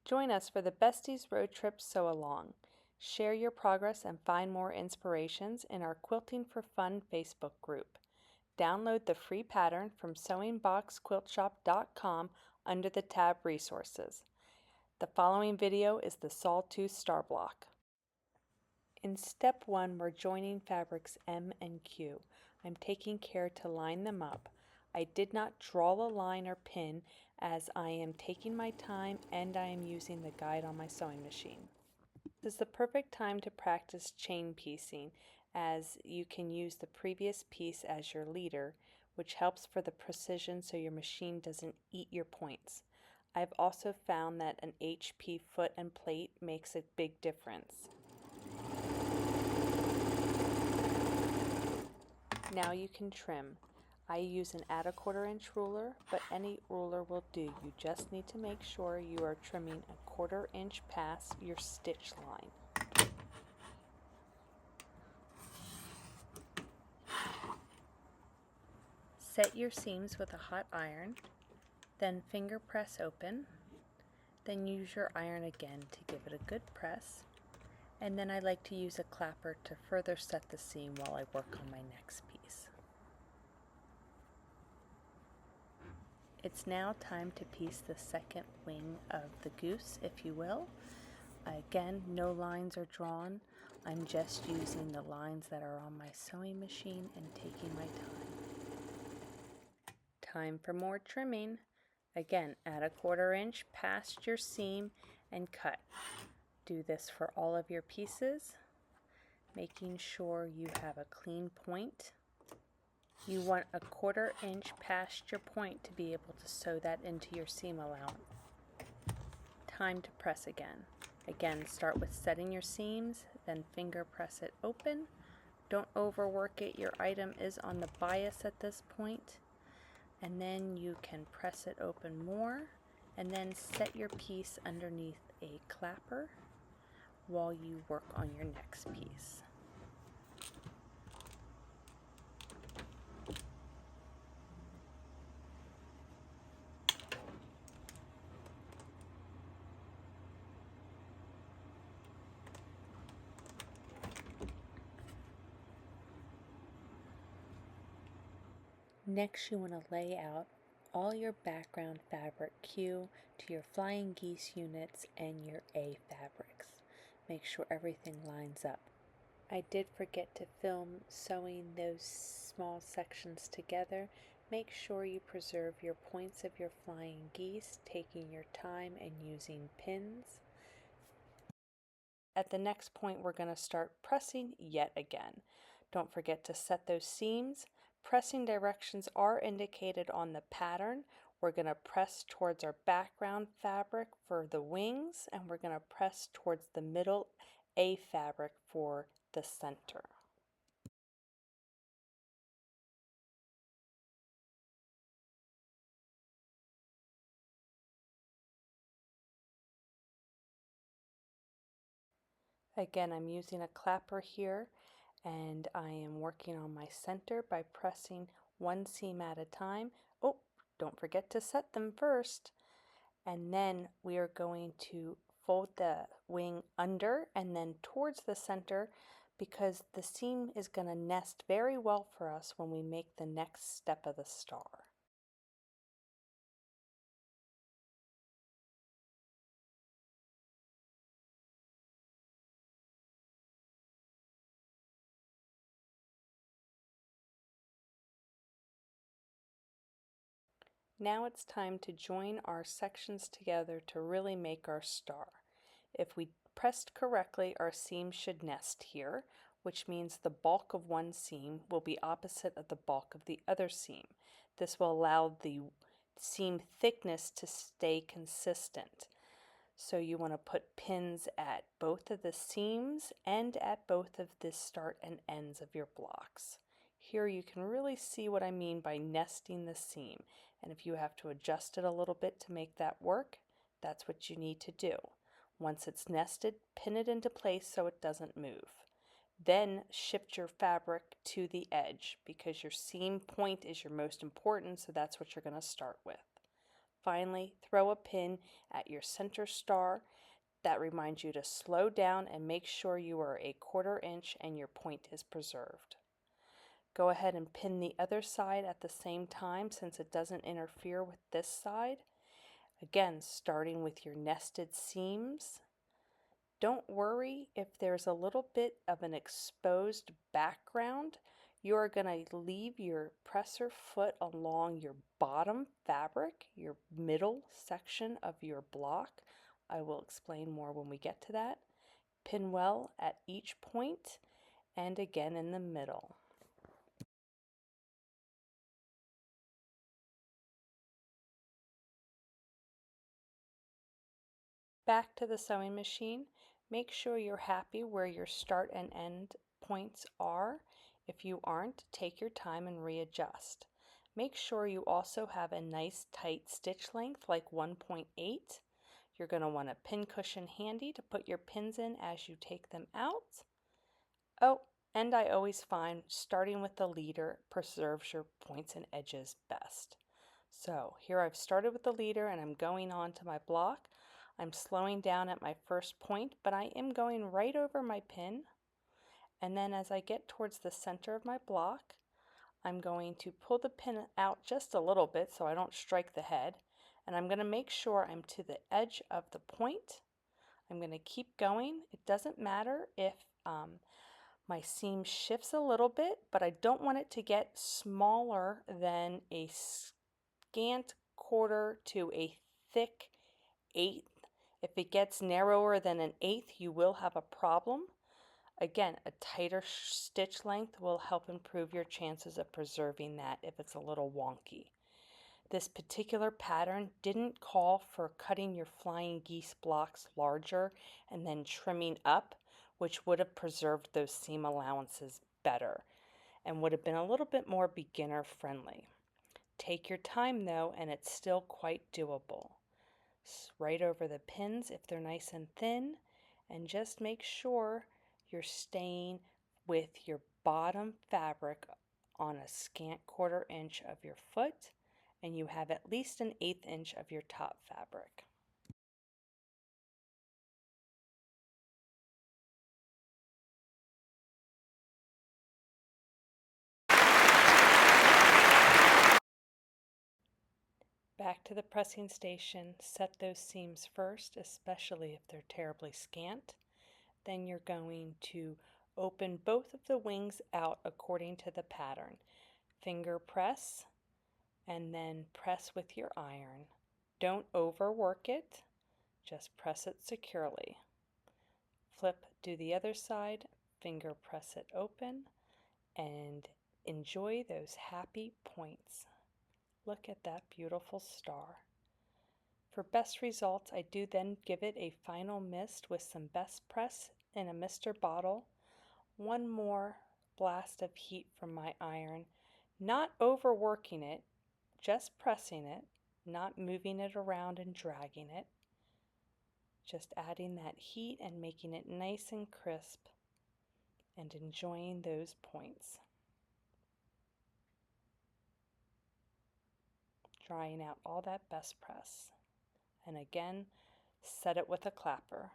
Join us for the Besties Road Trip Sew Along. Share your progress and find more inspirations in our Quilting for Fun Facebook group. Download the free pattern from sewingboxquiltshop.com under the tab Resources. The following video is the Sawtooth star block. In step 1, we're joining fabrics M and Q. I'm taking care to line them up. I did not draw a line or pin as I am taking my time and I am using the guide on my sewing machine. This is the perfect time to practice chain piecing, as you can use the previous piece as your leader, which helps for the precision so your machine doesn't eat your points. I've also found that an HP foot and plate makes a big difference. Now you can trim. I use an add a 1/4 inch ruler, but any ruler will do. You just need to make sure you are trimming a 1/4 inch past your stitch line. Set your seams with a hot iron, then finger press open, then use your iron again to give it a good press, and then I like to use a clapper to further set the seam while I work on my next piece. It's now time to piece the second wing of the goose, if you will. Again, no lines are drawn. I'm just using the lines that are on my sewing machine and taking my time. Time for more trimming. Again, add a 1/4 inch past your seam and cut. Do this for all of your pieces, making sure you have a clean point. You want a 1/4 inch past your point to be able to sew that into your seam allowance. Time to press again. Again, start with setting your seams, then finger press it open. Don't overwork it. Your item is on the bias at this point. And then you can press it open more, and then set your piece underneath a clapper while you work on your next piece. Next, you want to lay out all your background fabric Q to your flying geese units and your A fabrics. Make sure everything lines up. I did forget to film sewing those small sections together. Make sure you preserve your points of your flying geese, taking your time and using pins. At the next point, we're going to start pressing yet again. Don't forget to set those seams. Pressing directions are indicated on the pattern. We're going to press towards our background fabric for the wings, and we're going to press towards the middle A fabric for the center. Again, I'm using a clapper here, and I am working on my center by pressing one seam at a time. Oh, don't forget to set them first. And then we are going to fold the wing under and then towards the center, because the seam is going to nest very well for us when we make the next step of the star. Now it's time to join our sections together to really make our star. If we pressed correctly, our seam should nest here, which means the bulk of one seam will be opposite of the bulk of the other seam. This will allow the seam thickness to stay consistent. So you want to put pins at both of the seams and at both of the start and ends of your blocks. Here you can really see what I mean by nesting the seam, and if you have to adjust it a little bit to make that work, that's what you need to do. Once it's nested, pin it into place so it doesn't move. Then shift your fabric to the edge, because your seam point is your most important, so that's what you're going to start with. Finally, throw a pin at your center star. That reminds you to slow down and make sure you are a 1/4 inch and your point is preserved. Go ahead and pin the other side at the same time since it doesn't interfere with this side. Again, starting with your nested seams. Don't worry if there's a little bit of an exposed background. You are going to leave your presser foot along your bottom fabric, your middle section of your block. I will explain more when we get to that. Pin well at each point and again in the middle. Back to the sewing machine. Make sure you're happy where your start and end points are. If you aren't, take your time and readjust. Make sure you also have a nice tight stitch length like 1.8. You're going to want a pin cushion handy to put your pins in as you take them out. Oh, and I always find starting with the leader preserves your points and edges best. So here I've started with the leader and I'm going on to my block. I'm slowing down at my first point, but I am going right over my pin. And then as I get towards the center of my block, I'm going to pull the pin out just a little bit so I don't strike the head. And I'm going to make sure I'm to the edge of the point. I'm going to keep going. It doesn't matter if my seam shifts a little bit, but I don't want it to get smaller than a scant 1/4 to a thick 1/8. If it gets narrower than an 1/8, you will have a problem. Again, a tighter stitch length will help improve your chances of preserving that if it's a little wonky. This particular pattern didn't call for cutting your flying geese blocks larger and then trimming up, which would have preserved those seam allowances better and would have been a little bit more beginner friendly. Take your time though, and it's still quite doable. Right over the pins if they're nice and thin, and just make sure you're staying with your bottom fabric on a scant 1/4 inch of your foot, and you have at least an 1/8 inch of your top fabric. Back to the pressing station, set those seams first, especially if they're terribly scant. Then you're going to open both of the wings out according to the pattern. Finger press and then press with your iron. Don't overwork it, just press it securely. Flip to the other side, finger press it open, and enjoy those happy points. Look at that beautiful star. For best results, I do then give it a final mist with some Best Press in a mister bottle. One more blast of heat from my iron, not overworking it, just pressing it, not moving it around and dragging it. Just adding that heat and making it nice and crisp and enjoying those points. Drying out all that Best Press. And again, set it with a clapper.